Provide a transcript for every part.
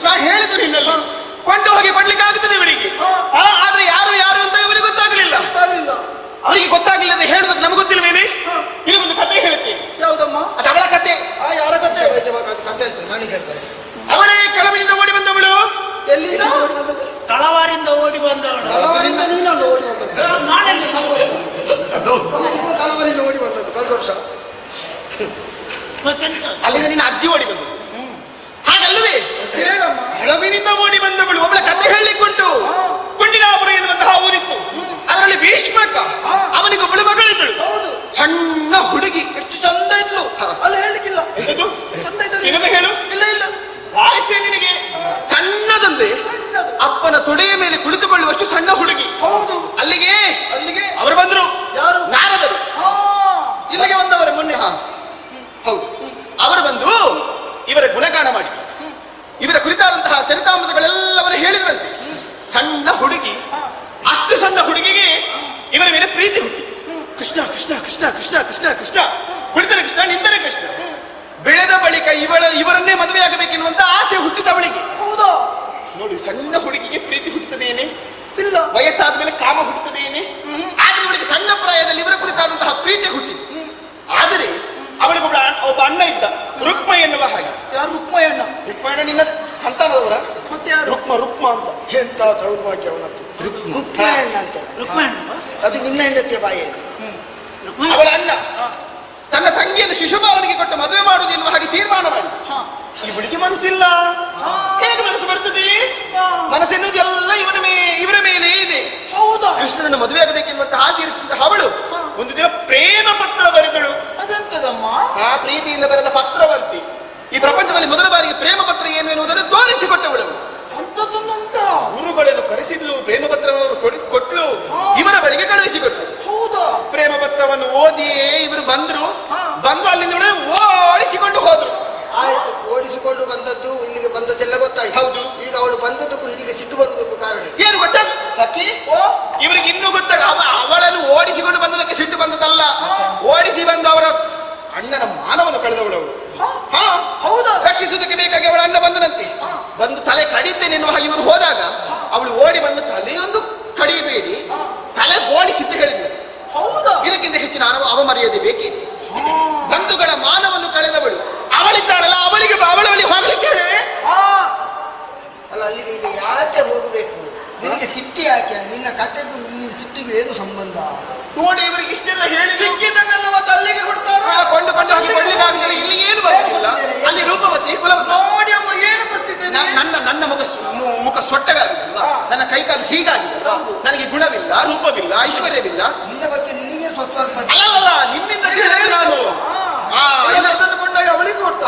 ನಾ ಹೇಳಿದ್ರು ನಿನ್ನಲ್ಲಿ ಕೊಂಡು ಹೋಗಿ ಕೊಡ್ಲಿಕ್ಕೆ ಆಗುತ್ತದೆ ಇವರಿಗೆ. ಆದ್ರೆ ಯಾರು ಯಾರು ಅಂತ ಇವರಿಗೆ ಗೊತ್ತಾಗಲಿಲ್ಲ. ಅವರಿಗೆ ಗೊತ್ತಾಗಲಿಲ್ಲ ಅಂತ ಹೇಳುದಕ್ಕೆ ನಮ್ಗೆ ಗೊತ್ತಿಲ್ವೇನೆ? ಇದೊಂದು ಕತೆ ಹೇಳ್ತೀನಿ. ಯಾವ್ದಮ್ಮ? ಅದು ಅವಳ ಕತೆ. ಯಾರ ಕತೆ? ಕತೆ ಅಂತ ನನಗೆ ಹೇಳ್ತಾರೆ. ಅವಳೇ ಕೆಳವಿನಿಂದ ಓಡಿ ಬಂದವಳು. ಎಲ್ಲಿಂದ ಓಡಿ ಬಂದದ್ದು? ತಳವಾರಿಂದ ಓಡಿ ಬಂದವಳು. ತಳವಾರಿಂದ ನೀನಲ್ಲ ಓಡಿ ಬಂದದ್ದು? ತಳವಾರಿಂದ ಓಡಿ ಬಂದದ್ದು ಕಳೆದ ವರ್ಷ. ಅಲ್ಲಿಂದ ನಿನ್ನ ಅಜ್ಜಿ ಓಡಿ ಬಂದದ್ದು. ಹಾಗಲ್ಲವೇ? ಹೇಗಮ್ಮ? ಕೆಳವಿನಿಂದ ಓಡಿ ಬಂದವಳು. ಒಬ್ಬಳ ಕತೆ ಹೇಳಿಕೊಂಡು ಕುಂಡಿನಾಪುರ ಎನ್ನುವಂತಹ ಊರಿತ್ತು. ಅದರಲ್ಲಿ ಭೀಷ್ಮಕ ಅವನಿಗೊಬ್ಬಳು ಮಗಳಿದ್ದಳು. ಸಣ್ಣ ಹುಡುಗಿ. ಎಷ್ಟು ಚಂದ ಇದ್ಲು. ಅಲ್ಲ ಹೇಳಿಕ್ಕಿಲ್ಲ. ಚಂದ ಇದ್ದದ್ದು. ಇನ್ನೊಮ್ಮೆ ಹೇಳು. ಇಲ್ಲ ಇಲ್ಲ ಬಾರಿಸ್ತೇನೆ ನಿನಗೆ. ಸಣ್ಣದಂದ್ರೆ ಅಪ್ಪನ ತೊಡೆಯ ಮೇಲೆ ಕುಳಿತುಕೊಳ್ಳುವಷ್ಟು ಸಣ್ಣ ಹುಡುಗಿ. ಹೌದು. ಅಲ್ಲಿಗೆ ಅಲ್ಲಿಗೆ ಅವರು ಬಂದರು. ಯಾರು? ನಾರದರು. ಇಲ್ಲಿಗೆ ಬಂದವರೇ ಮೊನ್ನೆ. ಹೌದು. ಅವರು ಬಂದು ಇವರ ಗುಣಗಾನ ಮಾಡಿದರು. ಇವರ ಕುರಿತಾದಂತಹ ಚರಿತಾಮೃತಗಳೆಲ್ಲವರು ಹೇಳಿದ್ರಂತೆ. ಸಣ್ಣ ಹುಡುಗಿ, ಅಷ್ಟು ಸಣ್ಣ ಹುಡುಗಿಗೆ ಇವರ ಮೇಲೆ ಪ್ರೀತಿ ಹುಟ್ಟಿತು. ಕೃಷ್ಣ ಕೃಷ್ಣ ಕೃಷ್ಣ ಕೃಷ್ಣ ಕೃಷ್ಣ ಕೃಷ್ಣ, ಕುಳಿತರೆ ಕೃಷ್ಣ, ನಿಂತರೆ ಕೃಷ್ಣ. ಬೆಳೆದ ಬಳಿಕ ಇವರನ್ನೇ ಮದುವೆಯಾಗಬೇಕೆನ್ನುವಂತ ಆಸೆ ಹುಟ್ಟಿದ ಅವಳಿಗೆ. ಹೌದಾ? ನೋಡಿ, ಸಣ್ಣ ಹುಡುಗಿಗೆ ಪ್ರೀತಿ ಹುಟ್ಟುತ್ತದೇನೆ? ಇಲ್ಲ. ವಯಸ್ಸಾದ ಮೇಲೆ ಕಾಮ ಹುಟ್ಟುತ್ತದೇನೆ? ಆದ್ರೆ ಇವಳಿಗೆ ಸಣ್ಣ ಪ್ರಾಯದಲ್ಲಿ ಇವರ ಕುರಿತಾದಂತಹ ಪ್ರೀತಿ ಹುಟ್ಟಿತು. ಆದರೆ ಅವಳಿಗೊಬ್ಬ ಒಬ್ಬ ಅಣ್ಣ ಇದ್ದ, ರುಕ್ಮ ಎನ್ನುವ ಹಾಗೆ. ಯಾರು? ರುಕ್ಮಯ್ಯಣ್ಣ. ರುಕ್ಮಯ್ಯಣ್ಣ ನಿನ್ನ ಸಂತಾನದವರ? ಮತ್ತೆ ಯಾರು? ರುಕ್ಮ ಅಂತ. ಎಂತ ದೌರ್ಭಾಗ್ಯ ಅವನದ್ದು. ರುಕ್ಮಣ್ಣ ಅಂತ. ಅದು ನಿನ್ನ ಹೆಂಡತಿಯ ಬಾಯಲ್ಲಿ. ಅವಳ ಅಣ್ಣ ತನ್ನ ತಂಗಿಯನ್ನು ಶಿಶುಪಾಲನಿಗೆ ಕೊಟ್ಟು ಮದುವೆ ಮಾಡುವುದು ಎನ್ನುವ ಹಾಗೆ ತೀರ್ಮಾನ ಮಾಡಿ. ಇವಳಿಗೆ ಮನಸ್ಸಿಲ್ಲ. ಹೇಗೆ ಮನಸ್ಸು ಬರ್ತದೆ? ಮನಸ್ಸೆನ್ನುವುದು ಎಲ್ಲ ಇವರ ಮೇಲೆ ಇದೆ. ಹೌದಾ? ಕೃಷ್ಣನನ್ನು ಮದುವೆಯಾಗಬೇಕೆನ್ನುವಂತ ಆಸೆ ಇರಿಸಿದಂತಹ ಅವಳು ಒಂದು ದಿನ ಪ್ರೇಮ ಪತ್ರ ಬರೆದಳು. ಅದೆಂತದಮ್ಮ? ಆ ಪ್ರೀತಿಯಿಂದ ಬರೆದ ಪತ್ರವಂತಿ ಈ ಪ್ರಪಂಚದಲ್ಲಿ ಮೊದಲ ಬಾರಿಗೆ ಪ್ರೇಮ ಪತ್ರ ಏನು ಎನ್ನುವುದನ್ನು ತೋರಿಸಿಕೊಟ್ಟವಳು. ಅಂತದನ್ನುಂಟಾ? ಗುರುಗಳನ್ನು ಕರೆಸಿದ್ಲು, ಪ್ರೇಮ ಪತ್ರವನ್ನು ಕೊಟ್ಲು, ಇವರ ಬಳಿಗೆ ಕಳುಹಿಸಿಕೊಟ್ಲು. ಹೌದಾ? ಪ್ರೇಮ ಪತ್ರವನ್ನು ಓದಿಯೇ ಇವರು ಬಂದ್ರು. ಬಂದು ಅಲ್ಲಿಂದ ಓಡಿಸಿಕೊಂಡು ಹೋದ್ರು. ಆಯ್ತು, ಓಡಿಸಿಕೊಂಡು ಬಂದದ್ದು ಇಲ್ಲಿಗೆ ಬಂದದ್ದೆಲ್ಲ ಗೊತ್ತಾಯ್ತು. ಹೌದು. ಈಗ ಅವಳು ಬಂದದ್ದಕ್ಕೂ ಇಲ್ಲಿಗೆ ಸಿಟ್ಟು ಬರುವುದಕ್ಕೂ ಕಾರಣ ಏನು ಗೊತ್ತಾಗ ಸಖಿ? ಇವರಿಗೆ ಇನ್ನೂ ಗೊತ್ತಾಗ ಅವಳನ್ನು ಓಡಿಸಿಕೊಂಡು ಬಂದದಕ್ಕೆ ಸಿಟ್ಟು ಬಂದದಲ್ಲ. ಓಡಿಸಿ ಬಂದು ಅವರ ಅಣ್ಣನ ಮಾನವನ್ನು ಕಳೆದವಳು ಅವಳು. ಹೌದಾ? ರಕ್ಷಿಸುವುದಕ್ಕೆ ಬೇಕಾಗಿ ಅವಳ ಅಣ್ಣ ಬಂದನಂತೆ. ಬಂದು ತಲೆ ಕಡಿತೇನೆ ಎನ್ನುವ ಹಾಗೆ ಇವರು ಹೋದಾಗ ಅವಳು ಓಡಿ ಬಂದು ತಲೆಯೊಂದು ಕಡಿಯಬೇಡಿ, ತಲೆ ಬೋಳಿಸಿದ್ದು ಹೇಳಿದ್ಳು. ಹೌದಾ? ಇದಕ್ಕಿಂತ ಹೆಚ್ಚಿನ ಅವಮರ್ಯಾದೆ ಬೇಕೇ? ಬಂಧುಗಳ ಮಾನವನ್ನು ಕಳೆದವಳು ಅವಳಿದ್ದಾಳಲ್ಲ, ಅವಳಿಗೆ ಅವಳಲ್ಲಿ ಹೋಗ್ಲಿಕ್ಕೆ ಅಲ್ಲ. ಅಲ್ಲಿಗೆ ಈಗ ಯಾಕೆ ಹೋಗಬೇಕು? ನಿನಗೆ ಸಿಟ್ಟಿ ಯಾಕೆ? ನಿನ್ನ ಕಥೆಗೂ ನಿನ್ನ ಸಿಟ್ಟಿಗೂ ಏನು ಸಂಬಂಧ? ನೋಡಿ, ಇವರಿಗೆ ಇಷ್ಟೆಲ್ಲ ಹೇಳಿ ಸಿಕ್ಕಿದ್ದನ್ನೆಲ್ಲ ಮತ್ತೆ ಅಲ್ಲಿಗೆ ಕೊಡ್ತಾರ. ಕೊಂಡು ಹೋಗಿ ಕೊಡ್ಲಿಕ್ಕಾಗ್ತದೆ. ಇಲ್ಲಿ ಏನು ಬರುತ್ತಿಲ್ಲ. ಅಲ್ಲಿ ರೂಪವತಿ ನೋಡಿ ಅಮ್ಮ, ಏನು ಕೊಟ್ಟಿದ್ದೇನೆ? ನನ್ನ ಮುಖ ಸೊಟ್ಟಗಾಗಿದಲ್ವಾ? ನನ್ನ ಕೈಕಾಲು ಹೀಗಾಗಿದಲ್ವಾ? ನನಗೆ ಗುಣವಿಲ್ಲ, ರೂಪವಿಲ್ಲ, ಐಶ್ವರ್ಯವಿಲ್ಲ. ನಿನ್ನ ಬಗ್ಗೆ ನಿನಗೆ ಸ್ವಲ್ಪ ಅಲ್ಲ, ನಿಮ್ಮಿಂದ ನಾನು ಅದನ್ನು ಕೊಂಡಾಗ ಅವಳಿಗೆ ಕೊಡ್ತಾ.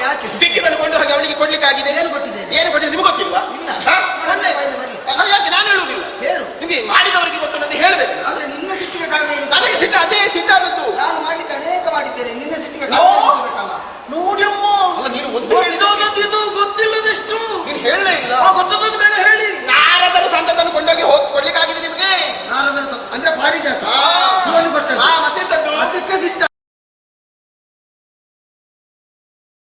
ಯಾಕೆ ಸಿಕ್ಕಿದನ್ನು ಕೊಂಡು ಹೋಗಿ ಅವಳಿಗೆ ಕೊಡ್ಲಿಕ್ಕಾಗಿದೆ? ಏನು ಕೊಟ್ಟಿದ್ದೇನೆ? ಏನು ಕೊಟ್ಟಿದೆ ನಿಮ್ಗೆ ಗೊತ್ತಿಲ್ವಾ? ಯಾಕೆ ನಾನು ಹೇಳುವುದಿಲ್ಲ? ಹೇಳು. ನಿಮಗೆ ಮಾಡಿದವರಿಗೆ ಗೊತ್ತು ಅಂತ ಹೇಳ್ಬೇಕು. ಆದ್ರೆ ನಿನ್ನ ಸಿಟ್ಟಿಗೆ ಕಾರಣ ಏನು? ನನಗೆ ಸಿಟ್ಟು, ಅದೇ ಸಿಟ್ಟಾದದ್ದು. ನಾನು ಮಾಡ್ಲಿಕ್ಕೆ ಅನೇಕ ಮಾಡಿದ್ದೇನೆ. ನಿನ್ನ ಸಿಟ್ಟಿಗೆ ಕಾರಣ ಇರಬೇಕಲ್ಲ. ನೋಡಿ ಅಮ್ಮ,